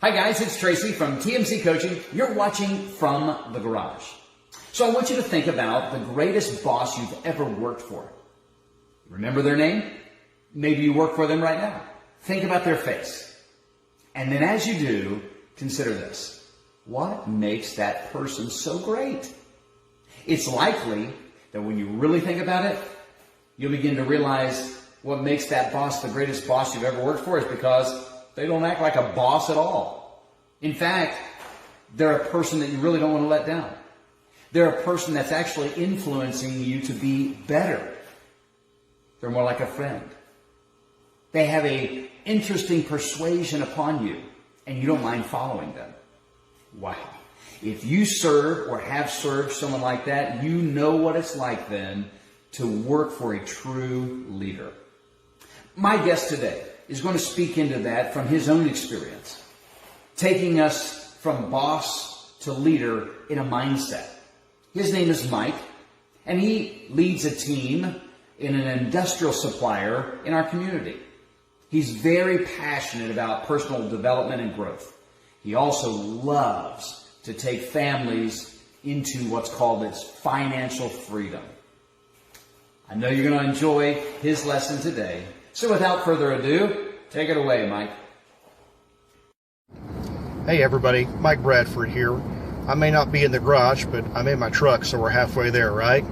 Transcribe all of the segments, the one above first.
Hi guys, it's Tracy from TMC Coaching. You're watching From the Garage. So I want you to think about the greatest boss you've ever worked for. Remember their name? Maybe you work for them right now. Think about their face. And then as you do, consider this. What makes that person so great? It's likely that when you really think about it, you'll begin to realize what makes that boss the greatest boss you've ever worked for is because they don't act like a boss at all. In fact, they're a person that you really don't want to let down. They're a person that's actually influencing you to be better. They're more like a friend. They have an interesting persuasion upon you, and you don't mind following them. Wow. If you serve or have served someone like that, you know what it's like then to work for a true leader. My guest today is going to speak into that from his own experience, taking us from boss to leader in a mindset. His name is Mike, and he leads a team in an industrial supplier in our community. He's very passionate about personal development and growth. He also loves to take families into what's called its financial freedom. I know you're going to enjoy his lesson today. So without further ado, take it away, Mike. Hey everybody, Mike Bradford here. I may not be in the garage, but I'm in my truck, so we're halfway there, right?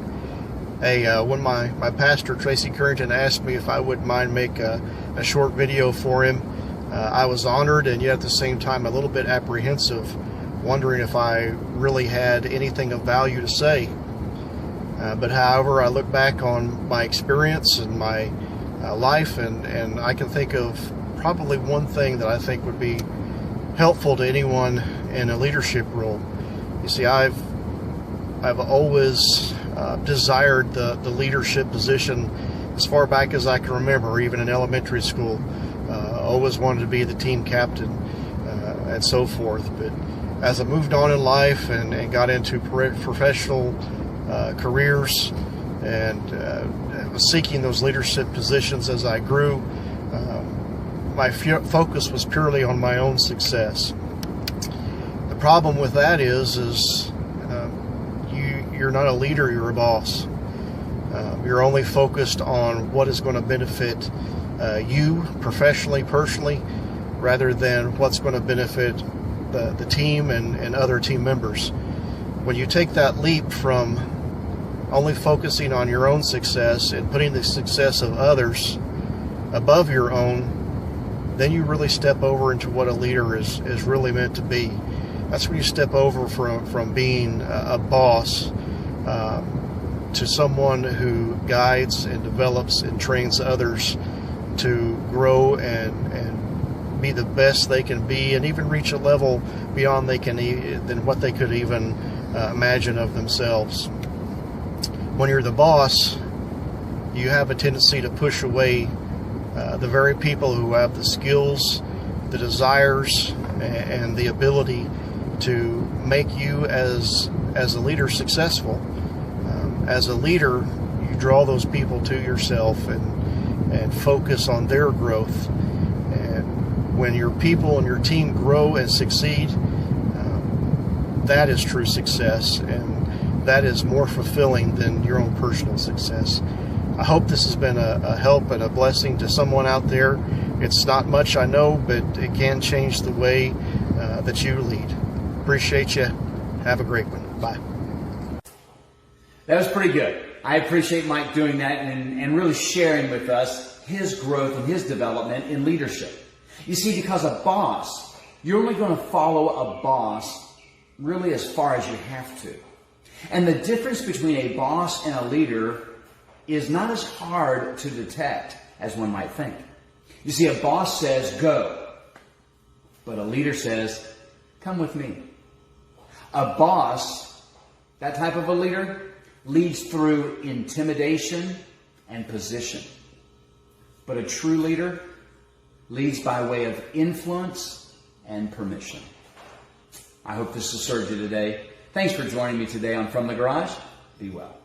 Hey, when my pastor, Tracy Currington, asked me if I wouldn't mind make a short video for him, I was honored and yet at the same time a little bit apprehensive, wondering if I really had anything of value to say. But however, I look back on my experience and my life, and I can think of probably one thing that I think would be helpful to anyone in a leadership role. You see, I've always desired the leadership position as far back as I can remember, even in elementary school. Always wanted to be the team captain and so forth. But as I moved on in life and got into professional careers and was seeking those leadership positions as I grew, my focus was purely on my own success. The problem with that is you're not a leader, you're a boss. You're only focused on what is going to benefit you professionally, personally, rather than what's going to benefit the team and other team members. When you take that leap from only focusing on your own success and putting the success of others above your own, then you really step over into what a leader is really meant to be. That's when you step over from being a boss to someone who guides and develops and trains others to grow and be the best they can be, and even reach a level beyond than what they could even imagine of themselves. When you're the boss, you have a tendency to push away the very people who have the skills, the desires, and the ability to make you as a leader successful. As a leader, you draw those people to yourself and focus on their growth. And when your people and your team grow and succeed, that is true success, and that is more fulfilling than your own personal success. I hope this has been a help and a blessing to someone out there. It's not much, I know, but it can change the way that you lead. Appreciate you. Have a great one. Bye. That was pretty good. I appreciate Mike doing that and really sharing with us his growth and his development in leadership. You see, because a boss, you're only going to follow a boss really as far as you have to. And the difference between a boss and a leader is not as hard to detect as one might think. You see, a boss says, go, but a leader says, come with me. A boss, that type of a leader, leads through intimidation and position. But a true leader leads by way of influence and permission. I hope this has served you today. Thanks for joining me today on From the Garage. Be well.